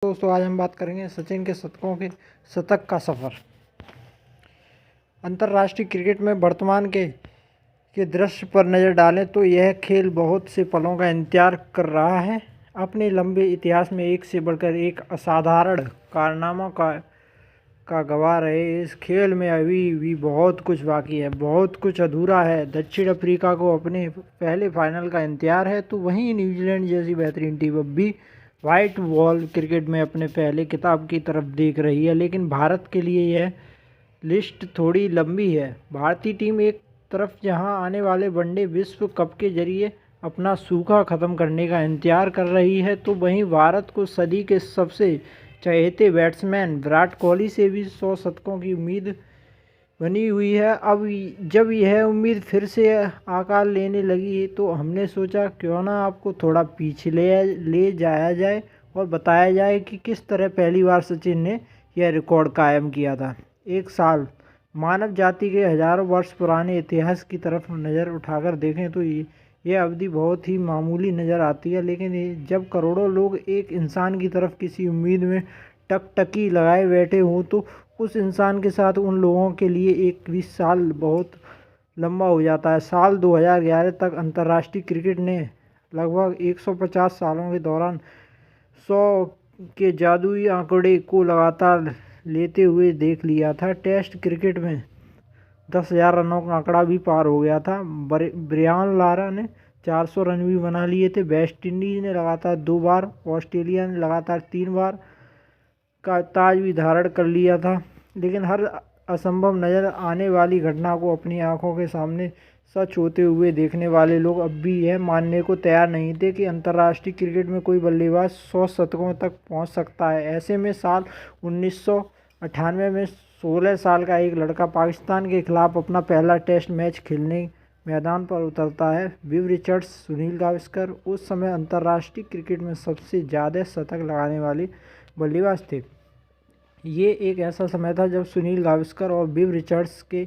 दोस्तों, आज हम बात करेंगे सचिन के शतक का सफ़र। अंतर्राष्ट्रीय क्रिकेट में वर्तमान के दृश्य पर नज़र डालें तो यह खेल बहुत से पलों का इंतजार कर रहा है। अपने लंबे इतिहास में एक से बढ़कर एक असाधारण कारनामों का गवाह रहे इस खेल में अभी भी बहुत कुछ बाकी है, बहुत कुछ अधूरा है। दक्षिण अफ्रीका को अपने पहले फाइनल का इंतजार है, तो वहीं न्यूजीलैंड जैसी बेहतरीन टीम अब भी वाइट बॉल क्रिकेट में अपने पहले खिताब की तरफ देख रही है। लेकिन भारत के लिए यह लिस्ट थोड़ी लंबी है। भारतीय टीम एक तरफ जहां आने वाले वनडे विश्व कप के जरिए अपना सूखा ख़त्म करने का इंतजार कर रही है, तो वहीं भारत को सदी के सबसे चहेते बैट्समैन विराट कोहली से भी 100 शतकों की उम्मीद बनी हुई है। अब जब यह उम्मीद फिर से आकार लेने लगी तो हमने सोचा क्यों ना आपको थोड़ा पीछे ले जाया जाए और बताया जाए कि किस तरह पहली बार सचिन ने यह रिकॉर्ड कायम किया था। एक साल मानव जाति के हजारों वर्ष पुराने इतिहास की तरफ नज़र उठाकर देखें तो यह अवधि बहुत ही मामूली नज़र आती है, लेकिन जब करोड़ों लोग एक इंसान की तरफ किसी उम्मीद में टकटकी लगाए बैठे हों तो उस इंसान के साथ उन लोगों के लिए 21 साल बहुत लंबा हो जाता है। साल 2011 तक अंतर्राष्ट्रीय क्रिकेट ने लगभग 150 सालों के दौरान 100 के जादुई आंकड़े को लगातार लेते हुए देख लिया था। टेस्ट क्रिकेट में 10,000 रनों का आंकड़ा भी पार हो गया था। ब्रियान लारा ने 400 रन भी बना लिए थे। वेस्ट इंडीज़ ने लगातार 2 बार, ऑस्ट्रेलिया ने लगातार 3 बार का ताज भी धारण कर लिया था। लेकिन हर असंभव नज़र आने वाली घटना को अपनी आंखों के सामने सच होते हुए देखने वाले लोग अब भी यह मानने को तैयार नहीं थे कि अंतर्राष्ट्रीय क्रिकेट में कोई बल्लेबाज 100 शतकों तक पहुंच सकता है। ऐसे में साल 1998 में 16 साल का एक लड़का पाकिस्तान के खिलाफ अपना पहला टेस्ट मैच खेलने मैदान पर उतरता है। विव रिचर्ड्स, सुनील गावस्कर उस समय अंतर्राष्ट्रीय क्रिकेट में सबसे ज़्यादा शतक लगाने वाले बल्लेबाज थे। ये एक ऐसा समय था जब सुनील गावस्कर और विव रिचर्ड्स के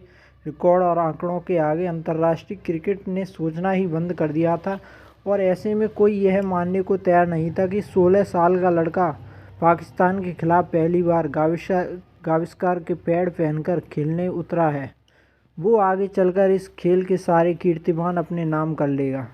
रिकॉर्ड और आंकड़ों के आगे अंतर्राष्ट्रीय क्रिकेट ने सोचना ही बंद कर दिया था। और ऐसे में कोई यह मानने को तैयार नहीं था कि 16 साल का लड़का पाकिस्तान के खिलाफ पहली बार गावस्कर के पैड पहनकर खेलने उतरा है। वो आगे चलकर इस खेल के सारे कीर्तिमान अपने नाम कर लेगा।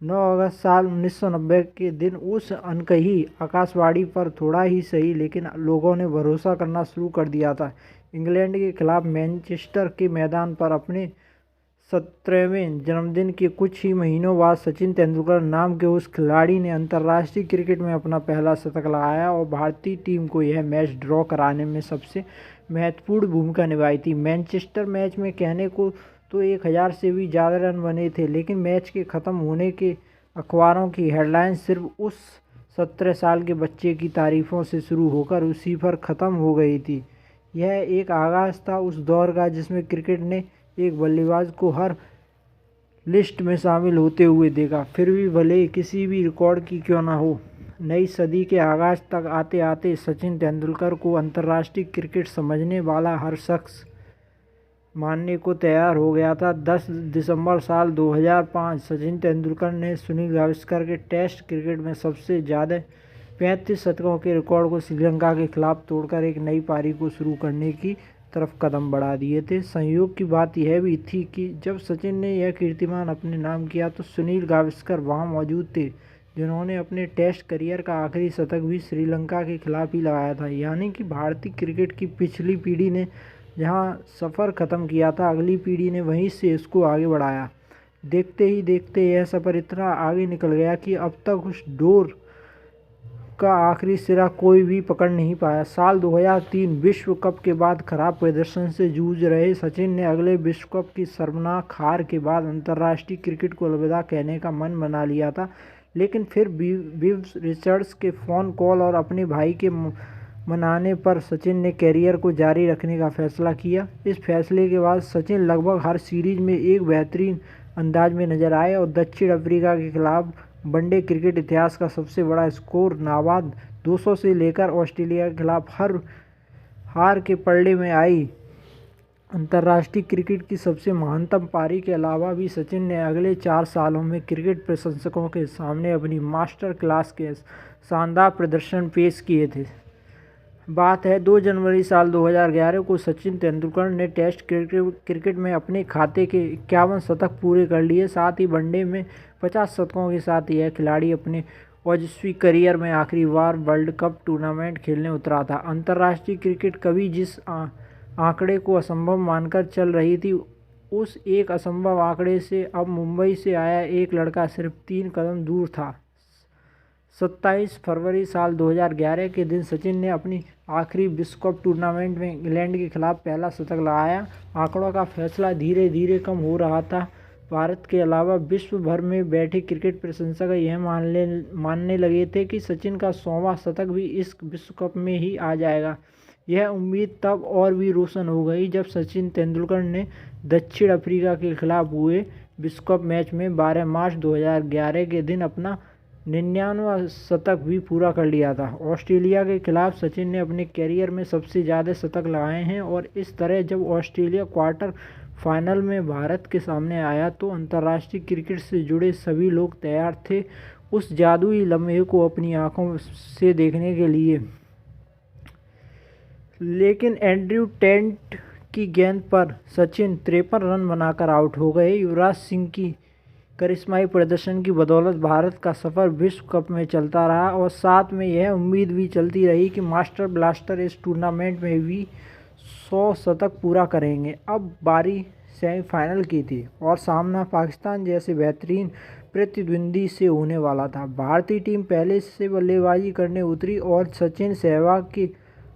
9 अगस्त साल 1990 के दिन उस अनकही आकाशवाणी पर थोड़ा ही सही लेकिन लोगों ने भरोसा करना शुरू कर दिया था। इंग्लैंड के खिलाफ मैनचेस्टर के मैदान पर अपने 17वें जन्मदिन के कुछ ही महीनों बाद सचिन तेंदुलकर नाम के उस खिलाड़ी ने अंतर्राष्ट्रीय क्रिकेट में अपना पहला शतक लगाया और भारतीय टीम को यह मैच ड्रॉ कराने में सबसे महत्वपूर्ण भूमिका निभाई थी। मैनचेस्टर मैच में कहने को तो 1000 से भी ज़्यादा रन बने थे, लेकिन मैच के ख़त्म होने के अखबारों की हेडलाइन सिर्फ उस 17 साल के बच्चे की तारीफ़ों से शुरू होकर उसी पर ख़त्म हो गई थी। यह एक आगाज़ था उस दौर का जिसमें क्रिकेट ने एक बल्लेबाज को हर लिस्ट में शामिल होते हुए देखा, फिर भी भले किसी भी रिकॉर्ड की क्यों ना हो। नई सदी के आगाज़ तक आते आते सचिन तेंदुलकर को अंतर्राष्ट्रीय क्रिकेट समझने वाला हर शख्स मानने को तैयार हो गया था। 10 दिसंबर साल 2005 सचिन तेंदुलकर ने सुनील गावस्कर के टेस्ट क्रिकेट में सबसे ज़्यादा 35 शतकों के रिकॉर्ड को श्रीलंका के खिलाफ तोड़कर एक नई पारी को शुरू करने की तरफ कदम बढ़ा दिए थे। संयोग की बात यह भी थी कि जब सचिन ने यह कीर्तिमान अपने नाम किया तो सुनील गावस्कर वहां मौजूद थे, जिन्होंने अपने टेस्ट करियर का आखिरी शतक भी श्रीलंका के खिलाफ ही लगाया था। यानी कि भारतीय क्रिकेट की पिछली पीढ़ी ने जहां सफ़र ख़त्म किया था, अगली पीढ़ी ने वहीं से इसको आगे बढ़ाया। देखते ही देखते यह सफ़र इतना आगे निकल गया कि अब तक उस डोर का आखिरी सिरा कोई भी पकड़ नहीं पाया। साल 2003 विश्व कप के बाद खराब प्रदर्शन से जूझ रहे सचिन ने अगले विश्व कप की शर्मनाक हार के बाद अंतर्राष्ट्रीय क्रिकेट को अलविदा कहने का मन बना लिया था। लेकिन फिर विव रिचर्ड्स के फ़ोन कॉल और अपने भाई के मनाने पर सचिन ने कैरियर को जारी रखने का फैसला किया। इस फैसले के बाद सचिन लगभग हर सीरीज में एक बेहतरीन अंदाज में नजर आए और दक्षिण अफ्रीका के खिलाफ वनडे क्रिकेट इतिहास का सबसे बड़ा स्कोर नाबाद 200 से लेकर ऑस्ट्रेलिया के खिलाफ हर हार के पलड़े में आई। अंतर्राष्ट्रीय क्रिकेट की सबसे महानतम पारी के अलावा भी सचिन ने अगले 4 सालों में क्रिकेट प्रशंसकों के सामने अपनी मास्टर क्लास के शानदार प्रदर्शन पेश किए थे। बात है 2 जनवरी साल 2011 को सचिन तेंदुलकर ने टेस्ट क्रिकेट में अपने खाते के 51 शतक पूरे कर लिए। साथ ही वनडे में 50 शतकों के साथ यह खिलाड़ी अपने ओजस्वी करियर में आखिरी बार वर्ल्ड कप टूर्नामेंट खेलने उतरा था। अंतर्राष्ट्रीय क्रिकेट कभी जिस आंकड़े को असंभव मानकर चल रही थी, उस एक असंभव आंकड़े से अब मुंबई से आया एक लड़का सिर्फ 3 कदम दूर था। 27 फरवरी साल 2011 के दिन सचिन ने अपनी आखिरी विश्व कप टूर्नामेंट में इंग्लैंड के खिलाफ पहला शतक लगाया। आंकड़ों का फैसला धीरे धीरे कम हो रहा था। भारत के अलावा विश्व भर में बैठे क्रिकेट प्रशंसक यह मानने लगे थे कि सचिन का 100वां शतक भी इस विश्व कप में ही आ जाएगा। यह उम्मीद तब और भी रोशन हो गई जब सचिन तेंदुलकर ने दक्षिण अफ्रीका के खिलाफ हुए विश्व कप मैच में 12 मार्च 2011 के दिन अपना 99वां शतक भी पूरा कर लिया था। ऑस्ट्रेलिया के खिलाफ सचिन ने अपने कैरियर में सबसे ज़्यादा शतक लगाए हैं और इस तरह जब ऑस्ट्रेलिया क्वार्टर फाइनल में भारत के सामने आया तो अंतर्राष्ट्रीय क्रिकेट से जुड़े सभी लोग तैयार थे उस जादुई लम्हे को अपनी आंखों से देखने के लिए। लेकिन एंड्रयू टेंट की गेंद पर सचिन 53 रन बनाकर आउट हो गए। युवराज सिंह की करिश्माई प्रदर्शन की बदौलत भारत का सफ़र विश्व कप में चलता रहा और साथ में यह उम्मीद भी चलती रही कि मास्टर ब्लास्टर इस टूर्नामेंट में भी 100 शतक पूरा करेंगे। अब बारी सेमीफाइनल की थी और सामना पाकिस्तान जैसे बेहतरीन प्रतिद्वंदी से होने वाला था। भारतीय टीम पहले से बल्लेबाजी करने उतरी और सचिन सहवाग की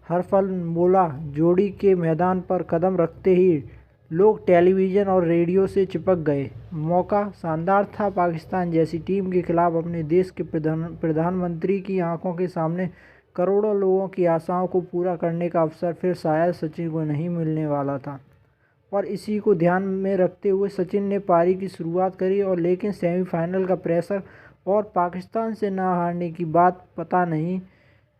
हरफनमौला जोड़ी के मैदान पर कदम रखते ही लोग टेलीविज़न और रेडियो से चिपक गए। मौका शानदार था। पाकिस्तान जैसी टीम के खिलाफ अपने देश के प्रधानमंत्री की आंखों के सामने करोड़ों लोगों की आशाओं को पूरा करने का अवसर फिर शायद सचिन को नहीं मिलने वाला था और इसी को ध्यान में रखते हुए सचिन ने पारी की शुरुआत करी और लेकिन सेमीफाइनल का प्रेशर और पाकिस्तान से ना हारने की बात पता नहीं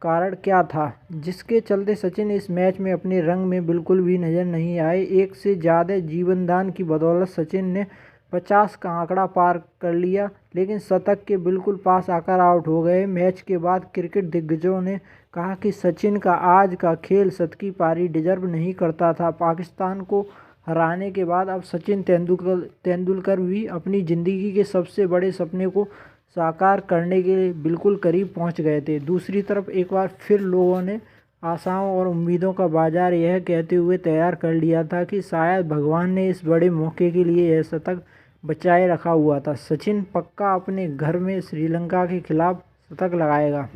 कारण क्या था जिसके चलते सचिन इस मैच में अपने रंग में बिल्कुल भी नज़र नहीं आए। एक से ज़्यादा जीवनदान की बदौलत सचिन ने 50 का आंकड़ा पार कर लिया लेकिन शतक के बिल्कुल पास आकर आउट हो गए। मैच के बाद क्रिकेट दिग्गजों ने कहा कि सचिन का आज का खेल शतकीय पारी डिजर्व नहीं करता था। पाकिस्तान को हराने के बाद अब सचिन तेंदुलकर भी अपनी ज़िंदगी के सबसे बड़े सपने को साकार करने के बिल्कुल करीब पहुंच गए थे। दूसरी तरफ एक बार फिर लोगों ने आशाओं और उम्मीदों का बाजार यह कहते हुए तैयार कर लिया था कि शायद भगवान ने इस बड़े मौके के लिए यह शतक बचाए रखा हुआ था। सचिन पक्का अपने घर में श्रीलंका के खिलाफ शतक लगाएगा।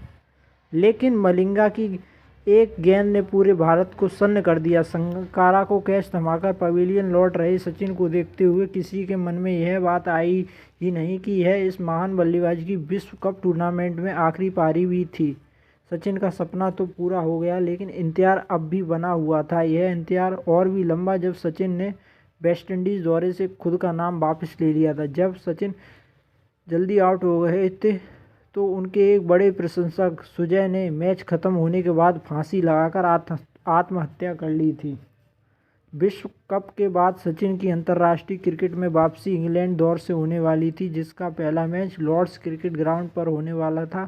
लेकिन मलिंगा की एक गेंद ने पूरे भारत को सन्न कर दिया। संगकारा को कैच थमाकर पवेलियन लौट रहे सचिन को देखते हुए किसी के मन में यह बात आई ही नहीं कि यह इस महान बल्लेबाज की विश्व कप टूर्नामेंट में आखिरी पारी भी थी। सचिन का सपना तो पूरा हो गया लेकिन इंतजार अब भी बना हुआ था। यह इंतजार और भी लंबा जब सचिन ने वेस्टइंडीज़ दौरे से खुद का नाम वापस ले लिया था। जब सचिन जल्दी आउट हो गए थे तो उनके एक बड़े प्रशंसक सुजय ने मैच खत्म होने के बाद फांसी लगाकर आत्महत्या कर ली थी। विश्व कप के बाद सचिन की अंतर्राष्ट्रीय क्रिकेट में वापसी इंग्लैंड दौर से होने वाली थी जिसका पहला मैच लॉर्ड्स क्रिकेट ग्राउंड पर होने वाला था।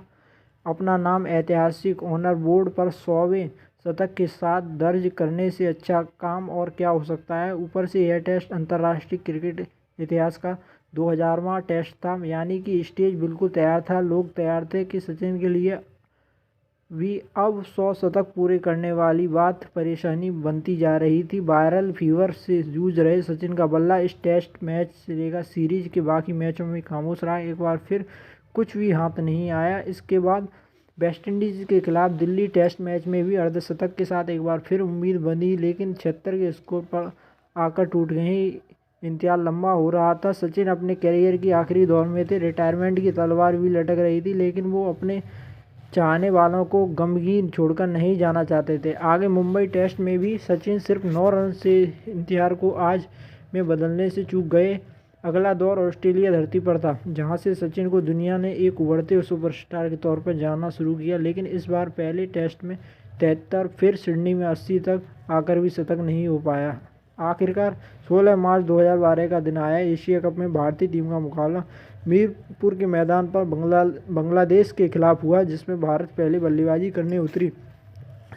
अपना नाम ऐतिहासिक ऑनर बोर्ड पर 100वें शतक के साथ दर्ज करने से अच्छा काम और क्या हो सकता है। ऊपर से यह टेस्ट अंतर्राष्ट्रीय क्रिकेट इतिहास का 2000वां टेस्ट था, यानी कि स्टेज बिल्कुल तैयार था। लोग तैयार थे कि सचिन के लिए भी अब 100 शतक पूरे करने वाली बात परेशानी बनती जा रही थी। वायरल फीवर से जूझ रहे सचिन का बल्ला इस टेस्ट मैच से लेकर सीरीज के बाकी मैचों में खामोश रहा। एक बार फिर कुछ भी हाथ नहीं आया। इसके बाद वेस्टइंडीज़ के खिलाफ दिल्ली टेस्ट मैच में भी अर्धशतक के साथ एक बार फिर उम्मीद बंधी लेकिन 76 के स्कोर पर आकर टूट गई। इंतजार लंबा हो रहा था। सचिन अपने करियर की आखिरी दौर में थे। रिटायरमेंट की तलवार भी लटक रही थी लेकिन वो अपने चाहने वालों को गमगीन छोड़कर नहीं जाना चाहते थे। आगे मुंबई टेस्ट में भी सचिन सिर्फ 9 रन से इंतजार को आज में बदलने से चूक गए। अगला दौर ऑस्ट्रेलिया धरती पर था जहां से सचिन को दुनिया ने एक उभरते सुपरस्टार के तौर पर जानना शुरू किया। लेकिन इस बार पहले टेस्ट में 73 फिर सिडनी में 80 तक आकर भी शतक नहीं हो पाया। आखिरकार 16 मार्च 2012 का दिन आया। एशिया कप में भारतीय टीम का मुकाबला मीरपुर के मैदान पर बांग्लादेश के खिलाफ हुआ, जिसमें भारत पहले बल्लेबाजी करने उतरी।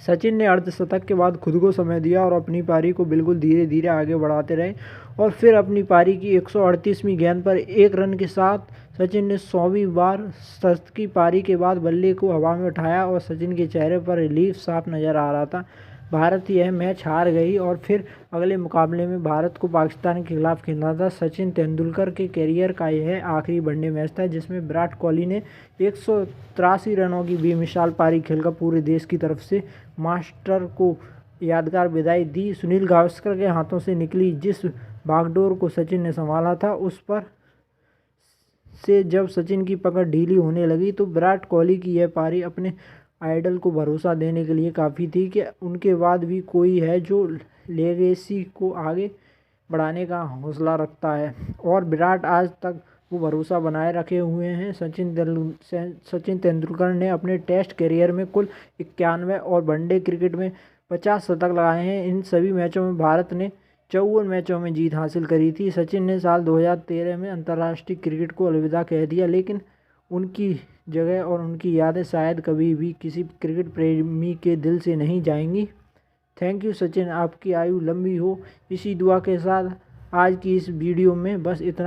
सचिन ने अर्धशतक के बाद खुद को समय दिया और अपनी पारी को बिल्कुल धीरे धीरे आगे बढ़ाते रहे और फिर अपनी पारी की 138वीं गेंद पर 1 रन के साथ सचिन ने 100वीं बार शतकीय पारी के बाद बल्ले को हवा में उठाया और सचिन के चेहरे पर रिलीफ साफ नज़र आ रहा था। भारत यह मैच हार गई और फिर अगले मुकाबले में भारत को पाकिस्तान के खिलाफ खेलना था। सचिन तेंदुलकर के करियर का यह आखिरी वनडे मैच था, जिसमें विराट कोहली ने 183 रनों की बेमिसाल पारी खेलकर पूरे देश की तरफ से मास्टर को यादगार विदाई दी। सुनील गावस्कर के हाथों से निकली जिस बागडोर को सचिन ने संभाला था, उस पर से जब सचिन की पकड़ ढीली होने लगी तो विराट कोहली की यह पारी अपने आइडल को भरोसा देने के लिए काफ़ी थी कि उनके बाद भी कोई है जो लेगेसी को आगे बढ़ाने का हौसला रखता है, और विराट आज तक वो भरोसा बनाए रखे हुए हैं। सचिन तेंदुलकर ने अपने टेस्ट करियर में कुल 91 और वनडे क्रिकेट में 50 शतक लगाए हैं। इन सभी मैचों में भारत ने 54 मैचों में जीत हासिल करी थी। सचिन ने साल 2013 में अंतर्राष्ट्रीय क्रिकेट को अलविदा कह दिया, लेकिन उनकी जगह और उनकी यादें शायद कभी भी किसी क्रिकेट प्रेमी के दिल से नहीं जाएंगी। थैंक यू सचिन, आपकी आयु लंबी हो, इसी दुआ के साथ आज की इस वीडियो में बस इतना।